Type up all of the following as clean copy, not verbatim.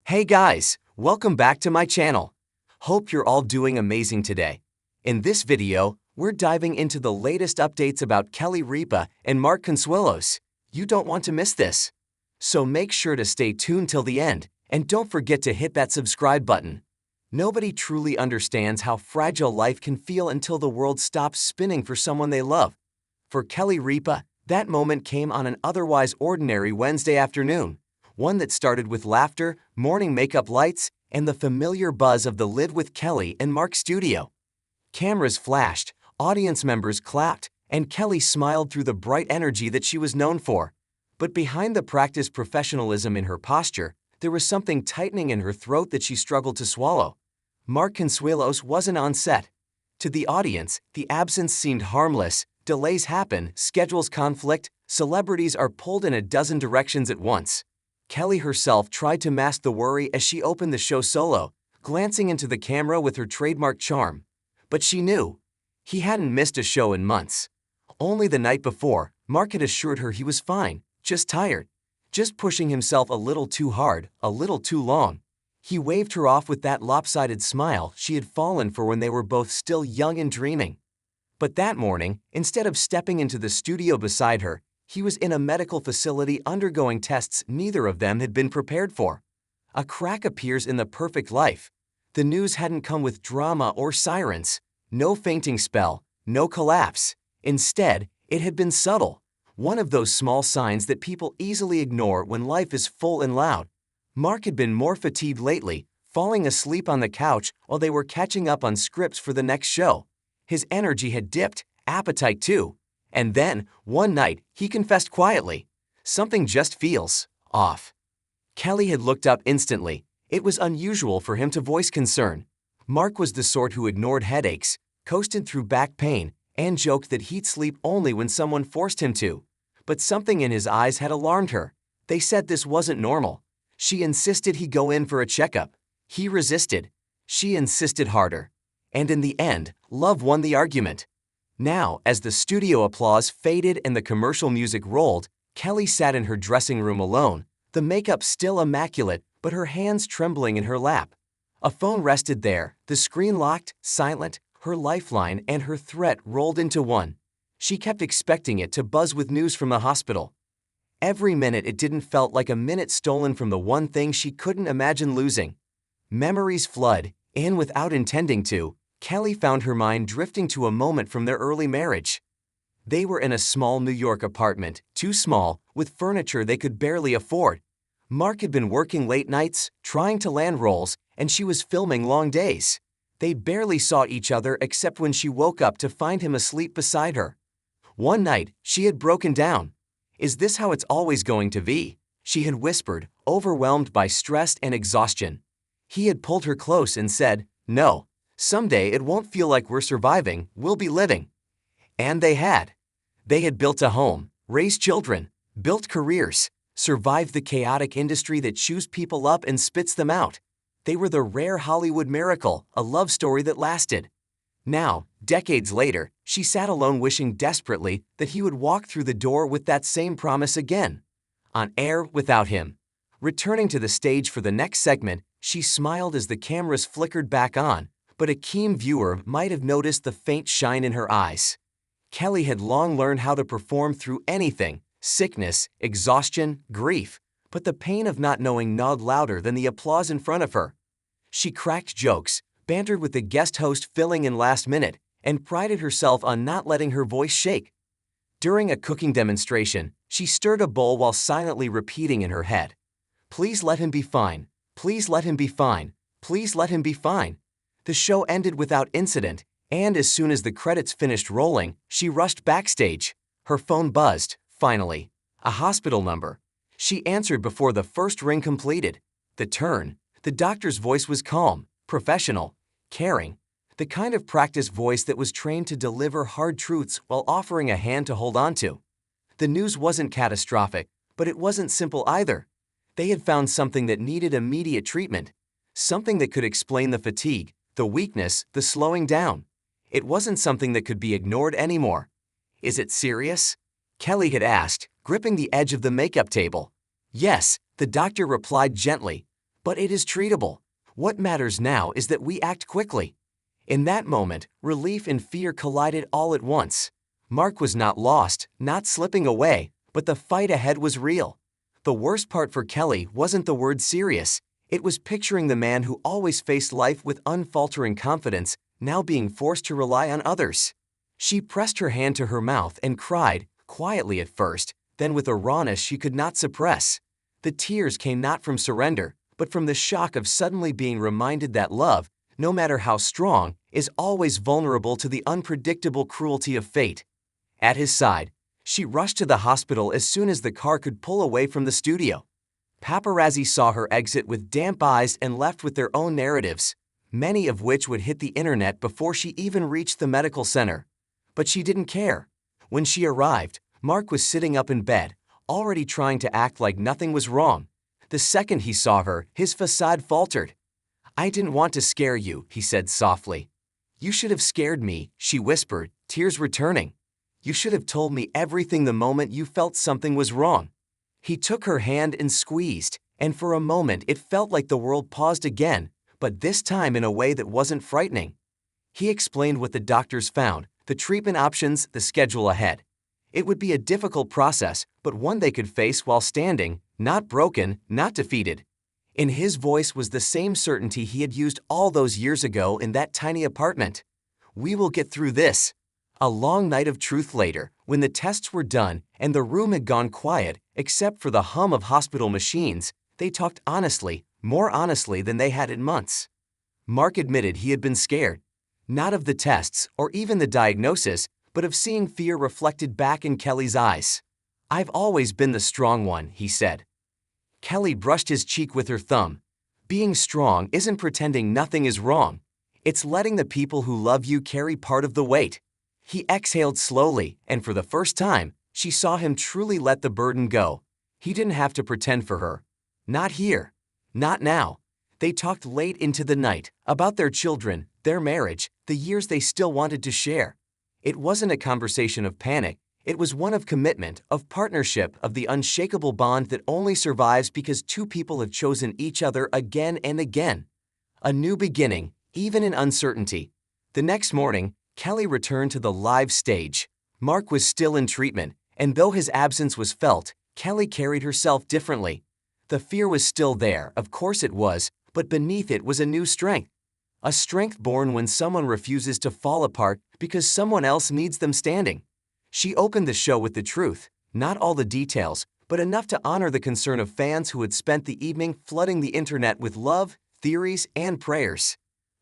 Hey guys, welcome back to my channel. Hope you're all doing amazing today. In this video, we're diving into the latest updates about Kelly Ripa and Mark Consuelos. You don't want to miss this. So make sure to stay tuned till the end, and don't forget to hit that subscribe button. Nobody truly understands how fragile life can feel until the world stops spinning for someone they love. For Kelly Ripa, that moment came on an otherwise ordinary Wednesday afternoon. One that started with laughter, morning makeup lights, and the familiar buzz of the Live with Kelly and Mark studio. Cameras flashed, audience members clapped, and Kelly smiled through the bright energy that she was known for. But behind the practiced professionalism in her posture, there was something tightening in her throat that she struggled to swallow. Mark Consuelos wasn't on set. To the audience, the absence seemed harmless. Delays happen, schedules conflict, celebrities are pulled in a dozen directions at once. Kelly herself tried to mask the worry as she opened the show solo, glancing into the camera with her trademark charm. But she knew. He hadn't missed a show in months. Only the night before, Mark had assured her he was fine, just tired, just pushing himself a little too hard, a little too long. He waved her off with that lopsided smile she had fallen for when they were both still young and dreaming. But that morning, instead of stepping into the studio beside her, he was in a medical facility undergoing tests neither of them had been prepared for. A crack appears in the perfect life. The news hadn't come with drama or sirens. No fainting spell, no collapse. Instead, it had been subtle. One of those small signs that people easily ignore when life is full and loud. Mark had been more fatigued lately, falling asleep on the couch while they were catching up on scripts for the next show. His energy had dipped, appetite too. And then, one night, he confessed quietly, "Something just feels off." Kelly had looked up instantly. It was unusual for him to voice concern. Mark was the sort who ignored headaches, coasted through back pain, and joked that he'd sleep only when someone forced him to. But something in his eyes had alarmed her. They said this wasn't normal. She insisted he go in for a checkup. He resisted. She insisted harder. And in the end, love won the argument. Now, as the studio applause faded and the commercial music rolled, Kelly sat in her dressing room alone, the makeup still immaculate, but her hands trembling in her lap. A phone rested there, the screen locked, silent, her lifeline and her threat rolled into one. She kept expecting it to buzz with news from the hospital. Every minute it didn't felt like a minute stolen from the one thing she couldn't imagine losing. Memories flood, and without intending to, Kelly found her mind drifting to a moment from their early marriage. They were in a small New York apartment, too small, with furniture they could barely afford. Mark had been working late nights, trying to land roles, and she was filming long days. They barely saw each other except when she woke up to find him asleep beside her. One night, she had broken down. "Is this how it's always going to be?" she had whispered, overwhelmed by stress and exhaustion. He had pulled her close and said, "No. Someday it won't feel like we're surviving, we'll be living." And they had. They had built a home, raised children, built careers, survived the chaotic industry that chews people up and spits them out. They were the rare Hollywood miracle, a love story that lasted. Now, decades later, she sat alone wishing desperately that he would walk through the door with that same promise again. On air without him. Returning to the stage for the next segment, she smiled as the cameras flickered back on, but a keen viewer might have noticed the faint shine in her eyes. Kelly had long learned how to perform through anything, sickness, exhaustion, grief, but the pain of not knowing gnawed louder than the applause in front of her. She cracked jokes, bantered with the guest host filling in last minute, and prided herself on not letting her voice shake. During a cooking demonstration, she stirred a bowl while silently repeating in her head, "Please let him be fine. Please let him be fine. Please let him be fine." The show ended without incident, and as soon as the credits finished rolling, she rushed backstage. Her phone buzzed, finally. A hospital number. She answered before the first ring completed. The turn. The doctor's voice was calm, professional, caring. The kind of practiced voice that was trained to deliver hard truths while offering a hand to hold on to. The news wasn't catastrophic, but it wasn't simple either. They had found something that needed immediate treatment. Something that could explain the fatigue, the weakness, the slowing down. It wasn't something that could be ignored anymore. "Is it serious?" Kelly had asked, gripping the edge of the makeup table. "Yes," the doctor replied gently, But it is treatable. What matters now is that we act quickly." In that moment, relief and fear collided all at once. Mark was not lost, not slipping away, but the fight ahead was real. The worst part for Kelly wasn't the word serious. It was picturing the man who always faced life with unfaltering confidence, now being forced to rely on others. She pressed her hand to her mouth and cried, quietly at first, then with a rawness she could not suppress. The tears came not from surrender, but from the shock of suddenly being reminded that love, no matter how strong, is always vulnerable to the unpredictable cruelty of fate. At his side, she rushed to the hospital as soon as the car could pull away from the studio. Paparazzi saw her exit with damp eyes and left with their own narratives, many of which would hit the internet before she even reached the medical center. But she didn't care. When she arrived, Mark was sitting up in bed, already trying to act like nothing was wrong. The second he saw her, his facade faltered. "I didn't want to scare you," he said softly. "You should have scared me," she whispered, tears returning. "You should have told me everything the moment you felt something was wrong." He took her hand and squeezed, and for a moment it felt like the world paused again, but this time in a way that wasn't frightening. He explained what the doctors found, the treatment options, the schedule ahead. It would be a difficult process, but one they could face while standing, not broken, not defeated. In his voice was the same certainty he had used all those years ago in that tiny apartment. "We will get through this." A long night of truth later, when the tests were done and the room had gone quiet, except for the hum of hospital machines, they talked honestly, more honestly than they had in months. Mark admitted he had been scared, not of the tests or even the diagnosis, but of seeing fear reflected back in Kelly's eyes. "I've always been the strong one," he said. Kelly brushed his cheek with her thumb. "Being strong isn't pretending nothing is wrong. It's letting the people who love you carry part of the weight." He exhaled slowly, and for the first time, she saw him truly let the burden go. He didn't have to pretend for her. Not here. Not now. They talked late into the night, about their children, their marriage, the years they still wanted to share. It wasn't a conversation of panic. It was one of commitment, of partnership, of the unshakable bond that only survives because two people have chosen each other again and again. A new beginning, even in uncertainty. The next morning, Kelly returned to the live stage. Mark was still in treatment, and though his absence was felt, Kelly carried herself differently. The fear was still there, of course it was, but beneath it was a new strength. A strength born when someone refuses to fall apart because someone else needs them standing. She opened the show with the truth, not all the details, but enough to honor the concern of fans who had spent the evening flooding the internet with love, theories, and prayers.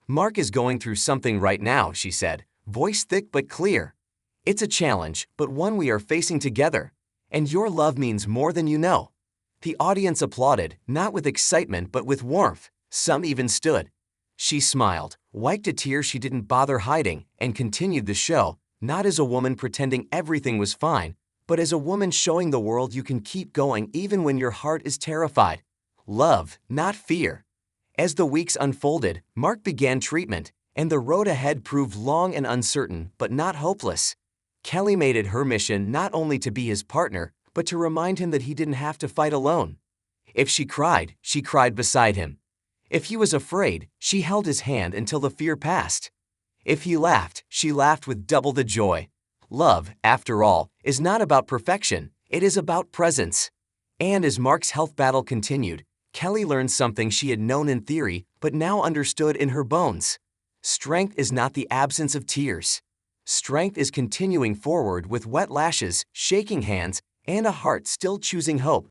"Mark is going through something right now," she said, voice thick but clear. "It's a challenge, but one we are facing together. And your love means more than you know." The audience applauded, not with excitement but with warmth. Some even stood. She smiled, wiped a tear she didn't bother hiding, and continued the show, not as a woman pretending everything was fine, but as a woman showing the world you can keep going even when your heart is terrified. Love, not fear. As the weeks unfolded, Mark began treatment, and the road ahead proved long and uncertain, but not hopeless. Kelly made it her mission not only to be his partner, but to remind him that he didn't have to fight alone. If she cried beside him. If he was afraid, she held his hand until the fear passed. If he laughed, she laughed with double the joy. Love, after all, is not about perfection, it is about presence. And as Mark's health battle continued, Kelly learned something she had known in theory, but now understood in her bones. Strength is not the absence of tears. Strength is continuing forward with wet lashes, shaking hands, and a heart still choosing hope.